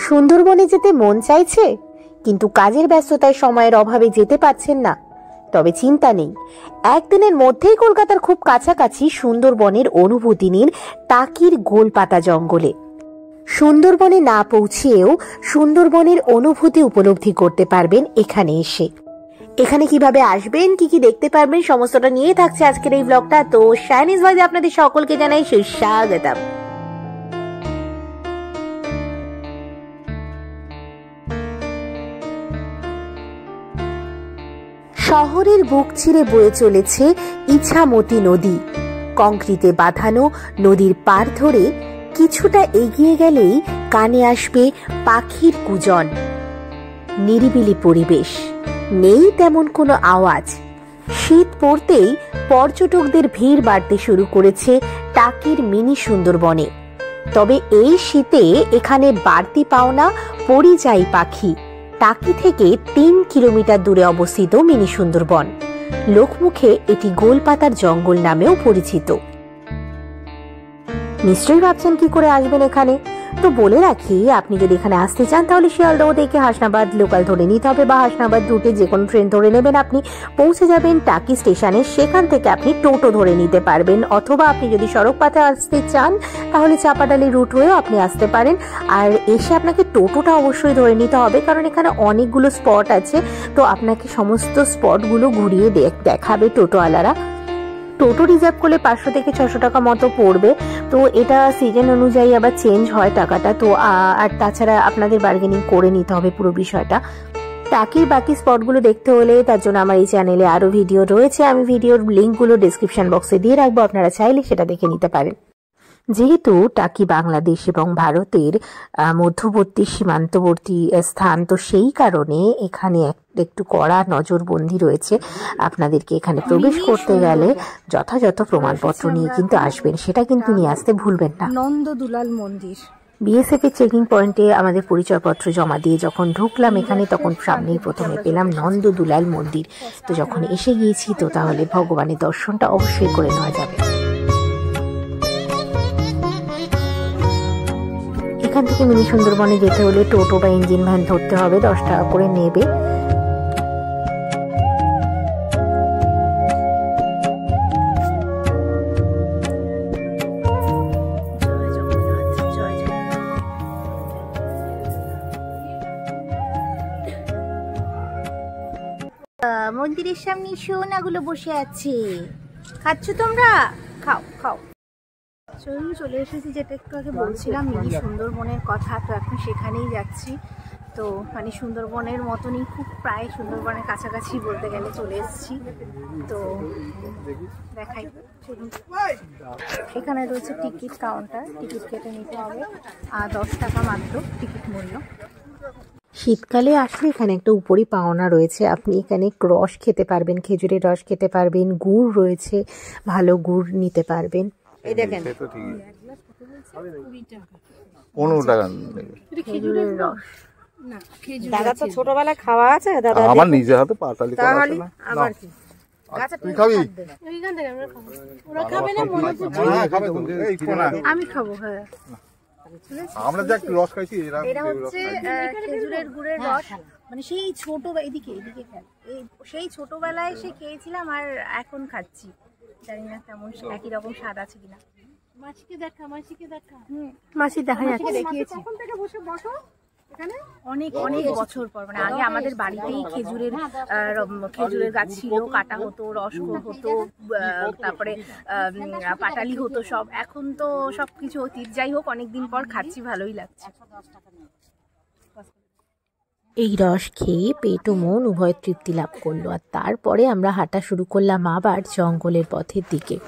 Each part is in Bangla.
সুন্দরবনে যেতে মন চাইছে, কিন্তু কাজের ব্যস্ততায় সময়ের অভাবে যেতে পারছেন না? তবে চিন্তা নেই, একদিনের মধ্যেই কলকাতার খুব কাছাকাছি সুন্দরবনের অনুভূতি নিন টাকির গোলপাতা জঙ্গলে। সুন্দরবনে না পৌঁছিয়েও সুন্দরবনের অনুভূতি উপলব্ধি করতে পারবেন এখানে এসে। এখানে কিভাবে আসবেন, কি কি দেখতে পারবেন, সমস্তটা নিয়ে থাকছে আজকের এই ব্লগটা। তো শাইনিজ ভয়েসে আপনাদের সকলকে জানাই সুস্বাগতম। শহরের বুক চিরে বয়ে চলেছে ইছামতি নদী। কংক্রিটে বাঁধানো নদীর পার ধরে কিছুটা এগিয়ে গেলেই কানে আসবে পাখির কুজন। নিরিবিলি পরিবেশ, নেই তেমন কোনো আওয়াজ। শীত পড়তেই পর্যটকদের ভিড় বাড়তে শুরু করেছে টাকির মিনি সুন্দরবনে। তবে এই শীতে এখানে বাড়তি পাওনা পরিযায়ী পাখি। টাকি থেকে ৩ কিলোমিটার দূরে অবস্থিত মিনি সুন্দরবন। লোকমুখে এটি গোলপাতার জঙ্গল নামেও পরিচিত। নিশ্চয়ই ভাবছেন কি করে আসবেন এখানে। তো বলে রাখি, আপনি যদি এখানে আসতে চান তাহলে শিয়ালদহ থেকে হাসনাবাদ লোকাল ধরে নিতে হবে, বা হাসনাবাদ রুটে যে কোনো ট্রেন ধরে নেবেন। আপনি পৌঁছে যাবেন টাকি স্টেশনে, সেখান থেকে আপনি টোটো ধরে নিতে পারবেন। অথবা আপনি যদি সড়ক পথে আসতে চান তাহলে চাপাডালি রুট হয়েও আপনি আসতে পারেন। আর এসে আপনাকে টোটোটা অবশ্যই ধরে নিতে হবে, কারণ এখানে অনেকগুলো স্পট আছে। তো আপনাকে সমস্ত স্পটগুলো ঘুরিয়ে দেখাবে টোটোওয়ালারা। টোটো রিজার্ভ করলে 500 থেকে 600 টাকা মতো পড়বে। তো এটা সিজন অনুযায়ী আবার চেঞ্জ হয় টাকাটা। তো আর তাছাড়া আপনাদের বার্গেনিং করে নিতে হবে পুরো বিষয়টা। টাকির বাকি স্পটগুলো দেখতে হলে তার জন্য আমার এই চ্যানেলে আরো ভিডিও রয়েছে। আমি ভিডিওর লিঙ্কগুলো ডিসক্রিপশন বক্সে দিয়ে রাখবো, আপনারা চাইলে সেটা দেখে নিতে পারেন। যেহেতু টাকি বাংলাদেশ এবং ভারতের মধ্যবর্তী সীমান্তবর্তী স্থান, তো সেই কারণে এখানে একটু কড়া নজরবন্দি রয়েছে। আপনাদেরকে এখানে প্রবেশ করতে গেলে যথাযথ প্রমাণপত্র নিয়ে কিন্তু আসবেন, সেটা কিন্তু নিয়ে আসতে ভুলবেন না। নন্দদুলাল মন্দির। বিএসএফ এর চেকিং পয়েন্টে আমাদের পরিচয়পত্র জমা দিয়ে যখন ঢুকলাম এখানে, তখন সামনেই প্রথমে পেলাম নন্দদুলাল মন্দির। তো যখন এসে গিয়েছি, তো তাহলে ভগবানের দর্শনটা অবশ্যই করে নেওয়া যাবে। এখান থেকে মিনি সুন্দরবনে যেতে হলে টোটো বা ইঞ্জিন ভ্যান ধরতে হবে, 10 টাকা করে নেবে। মন্দিরের সামনে সোনাগুলো বসে আছে, খাচ্ছ তোমরা? খাও খাও। চলে এসেছি, যেটা একটু আগে বলছিলাম মিনি সুন্দরবনের কথা। তো এখন সেখানেই যাচ্ছি। তো মানে সুন্দরবনের মতনই, খুব প্রায় সুন্দরবনের কাছাকাছি বলতে গেলে চলে এসেছি। তো দেখাই, এখানে রয়েছে টিকিট কাউন্টার। টিকিট কেটে নিতে হবে, আর 10 টাকা মাত্র টিকিট মূল্য। শীতকালে আসলে এখানে একটা উপরই পাওনা রয়েছে। আপনি এখানে রস খেতে পারবেন, খেজুরের রস খেতে পারবেন, গুড় রয়েছে, ভালো গুড় নিতে পারবেন। এই দেখেন, 15 টাকা খেজুরের রস। দাদা তো ছোটবেলায় খাওয়া আছে, দাদা আমার নিজে হাতে পাটালি করা আছে না। আবার কি তুই খাবি? এইখান থেকে আমরা খাবো। ওরা খাবে না মনে হচ্ছে। হ্যাঁ খাবে তো, এই কোনা আমি খাবো। হ্যাঁ, আমরা যে একটু রস খাইছি, এটা হচ্ছে খেজুরের গুড়ের রস। মানে সেই ছোট, এদিকে খেল, এই সেই ছোটবেলায় সে খেয়েছিলাম আর এখন খাচ্ছি। জানি না কেমন একই রকম স্বাদ আছে কিনা। মাসিকে দেখা মাসি দেখা যাচ্ছে, দেখিয়েছি। তখন থেকে বসে বসো এখানে অনেক বছর পর। মানে আগে আমাদের বাড়িতেই খেজুরের গাছ ছিল, কাটা হতো, রস হতো, তারপরে পাটালি হতো সব। এখন তো সবকিছু অতীত। যাই হোক, অনেকদিন পর খাচ্ছি, ভালোই লাগছে। এই রস খেয়ে পেট ও মন উভয় তৃপ্তি লাভ করলো। আর তারপরে আমরা হাঁটা শুরু করলাম আবার জঙ্গলের পথের দিকে।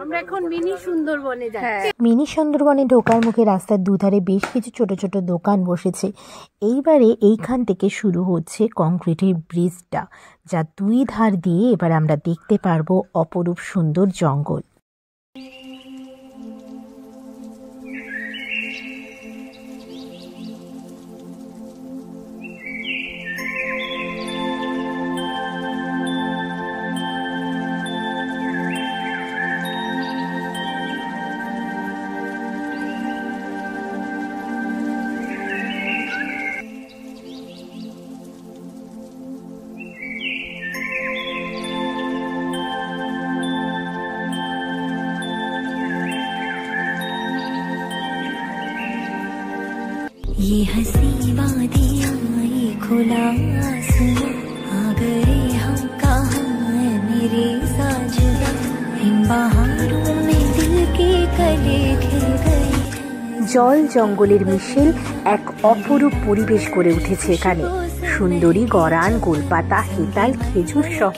আমরা এখন মিনি সুন্দরবনে যাচ্ছি। মিনি সুন্দরবনে ঢোকার মুখে রাস্তার দুধারে বেশ কিছু ছোট ছোট দোকান বসেছে। এইবারে এইখান থেকে শুরু হচ্ছে কংক্রিটের ব্রিজটা, যা 2 ধার দিয়ে এবার আমরা দেখতে পারবো অপরূপ সুন্দর জঙ্গল। ये हंसी वादियां ये खुला आसमां आ गए हम कहाँ है मेरे साजना इन बहारों में दिल के कले खिल गए। জল জঙ্গলের মিশেল এক অপরূপ পরিবেশ গড়ে উঠেছে এখানে। সুন্দরী, গরান, গোলপাতা, হেতাল, খেজুর সহ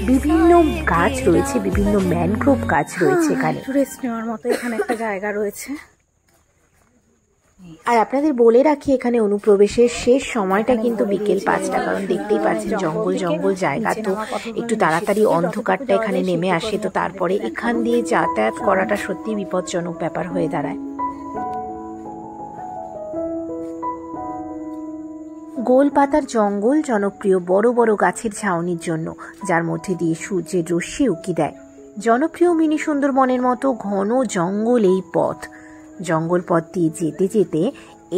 বিভিন্ন গাছ রয়েছে, বিভিন্ন ম্যানগ্রোভ গাছ রয়েছে এখানে। রেস্ট নেওয়ার মতো এখানে একটা জায়গা রয়েছে। আর আপনাদের বলে রাখি, এখানে অনুপ্রবেশের শেষ সময়টা কিন্তু বিকেল 5টা, কারণ দেখতেই পাচ্ছেন জঙ্গল জঙ্গল জায়গা, তো একটু তাড়াতাড়ি অন্ধকারটা এখানে নেমে আসে, তো তারপরে এখান দিয়ে যাতায়াত করাটা সত্যি বিপজ্জনক ব্যাপার হয়ে দাঁড়ায়। গোলপাতার জঙ্গল জনপ্রিয় বড় বড় গাছের ছাউনির জন্য, যার মধ্যে দিয়ে সূর্যের রশ্মি উকি দেয়। জনপ্রিয় মিনি সুন্দরবনের মতো ঘন জঙ্গল এই পথ। জঙ্গল পথ দিয়ে যেতে যেতে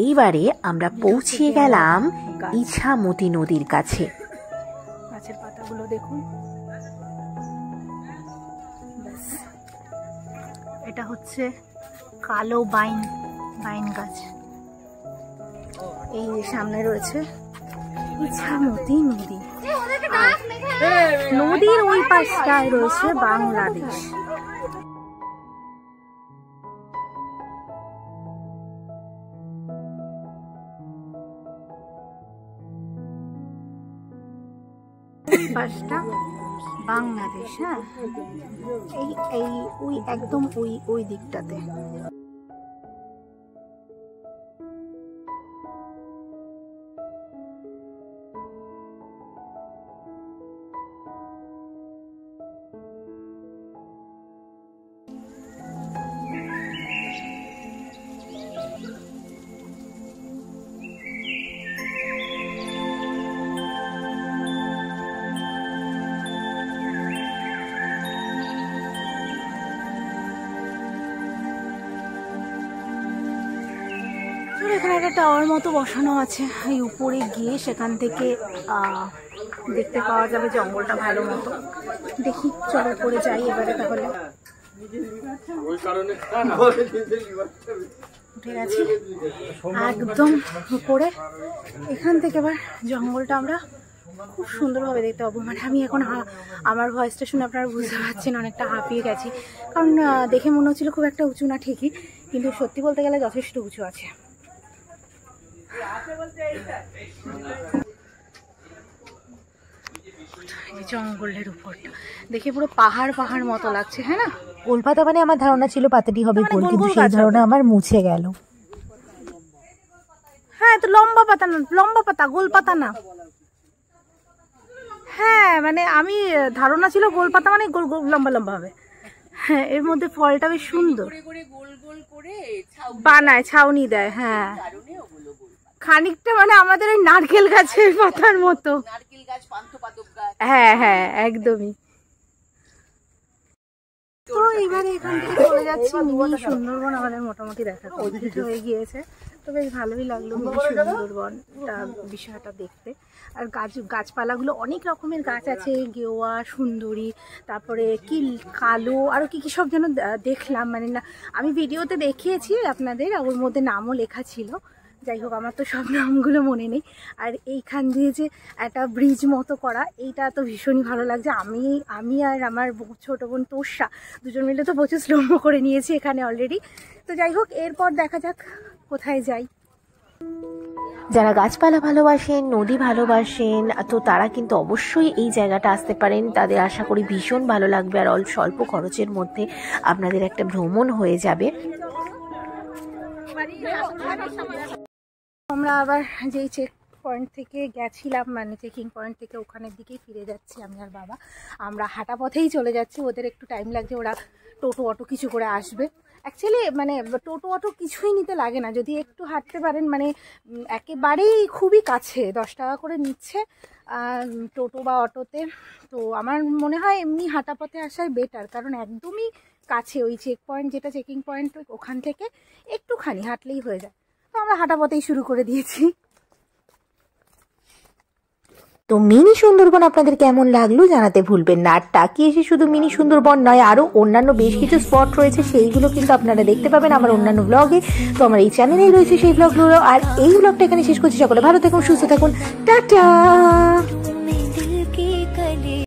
এইবারে আমরা পৌঁছে গেলাম ইছামতি নদীর কাছে। গাছের পাতাগুলো দেখুন, এটা হচ্ছে কালো বাইন গাছ। এই সামনে রয়েছে ইছামতি নদী, নদীর ওই পাশটায় রয়েছে বাংলাদেশ। পাশটা বাংলাদেশ, হ্যাঁ, এই ওই একদম ওই দিকটাতে। এখানে একটা টাওয়ার মতো বসানো আছে, এই উপরে গিয়ে সেখান থেকে দেখতে পাওয়া যাবে জঙ্গলটা ভালো মতো। দেখি, চলো উপরে যাই এবারে। তাহলে উঠে গেছি একদম উপরে, এখান থেকে এবার জঙ্গলটা আমরা খুব সুন্দরভাবে দেখতে পাবো। মানে আমি এখন আমার ভয়েসটা শুনে আপনারা বুঝতে পারছেন অনেকটা হাঁপিয়ে গেছি, কারণ দেখে মনে হচ্ছিল খুব একটা উঁচু না ঠিকই, কিন্তু সত্যি বলতে গেলে যথেষ্ট উঁচু আছে। জঙ্গলের উপরটা দেখে পুরো পাহাড় মতো লাগছে, হ্যাঁ না? গোলপাতা মানে আমার ধারণা ছিল পাতাটি হবে গোল, কিন্তু সেই ধারণা আমার মুছে গেল। হ্যাঁ, তো লম্বা পাতা, গোলপাতা না। হ্যাঁ, মানে আমি ধারণা ছিল গোলপাতা মানে গোল গোল লম্বা হবে। হ্যাঁ, এর মধ্যে ফলটা বেশ সুন্দর, বানায়, ছাউনি দেয়। হ্যাঁ, খানিকটা মানে আমাদের ওই নারকেল গাছের পাতার মতো। হ্যাঁ হ্যাঁ, একদমই। তো এবারে এখান থেকে চলে যাচ্ছি মিনি সুন্দরবন। আমাদের মোটামুটি দেখা কমপ্লিট হয়ে গিয়েছে, তো বেশ ভালোই লাগলো মিনি সুন্দরবনটা, বিষয়টা দেখতে। আর গাছপালাগুলো অনেক রকমের গাছ আছে, গেওয়া, সুন্দরী, তারপরে কি কালো, আরও কি সব যেন দেখলাম। মানে না, আমি ভিডিওতে দেখিয়েছি আপনাদের, ওর মধ্যে নামও লেখা ছিল। যাই হোক, আমার তো সব নামগুলো মনে নেই। আর এইখান দিয়ে যে একটা ব্রিজ মতো করা, এইটা তো ভীষণই ভালো লাগছে। আমি আর আমার ছোটো বোন তোষা দুজন মিলে তো প্রচুর স্লোমো করে নিয়েছি এখানে অলরেডি। তো যাই হোক, এরপর দেখা যাক কোথায় যাই। যারা গাছপালা ভালোবাসেন, নদী ভালোবাসেন, তো তারা কিন্তু অবশ্যই এই জায়গাটা আসতে পারেন। তাদের আশা করি ভীষণ ভালো লাগবে, আর স্বল্প খরচের মধ্যে আপনাদের একটা ভ্রমণ হয়ে যাবে। আমরা আবার যেই চেক পয়েন্ট থেকে গেছিলাম, মানে চেকিং পয়েন্ট থেকে ওখানের দিকেই ফিরে যাচ্ছি আমি আর বাবা। আমরা হাঁটা পথেই চলে যাচ্ছি, ওদের একটু টাইম লাগছে, ওরা টোটো অটো কিছু করে আসবে। অ্যাকচুয়ালি মানে টোটো অটো কিছুই নিতে লাগে না, যদি একটু হাঁটতে পারেন, মানে একেবারেই খুবই কাছে, 10 টাকা করে নিচ্ছে টোটো বা অটোতে। তো আমার মনে হয় এমনি হাঁটা পথে আসাই বেটার, কারণ একদমই কাছে ওই চেক পয়েন্ট, যেটা চেকিং পয়েন্ট, ওখান থেকে একটুখানি হাঁটলেই হয়ে যায়। তো আমরা হাঁটা পথেই শুরু করে দিয়েছি। তো মিনি সুন্দরবন আপনাদের কেমন লাগলো জানাতে ভুলবেন না। আর টাকি এসে শুধু মিনি সুন্দরবন নয়, আরও অন্যান্য বেশ কিছু স্পট রয়েছে, সেইগুলো কিন্তু আপনারা দেখতে পাবেন আমার অন্যান্য ব্লগে। তো আমার এই চ্যানেলেই রয়েছে সেই ব্লগগুলো। আর এই ব্লগটা এখানে শেষ করছি। সকলে ভালো থাকুন, সুস্থ থাকুন, টাটা।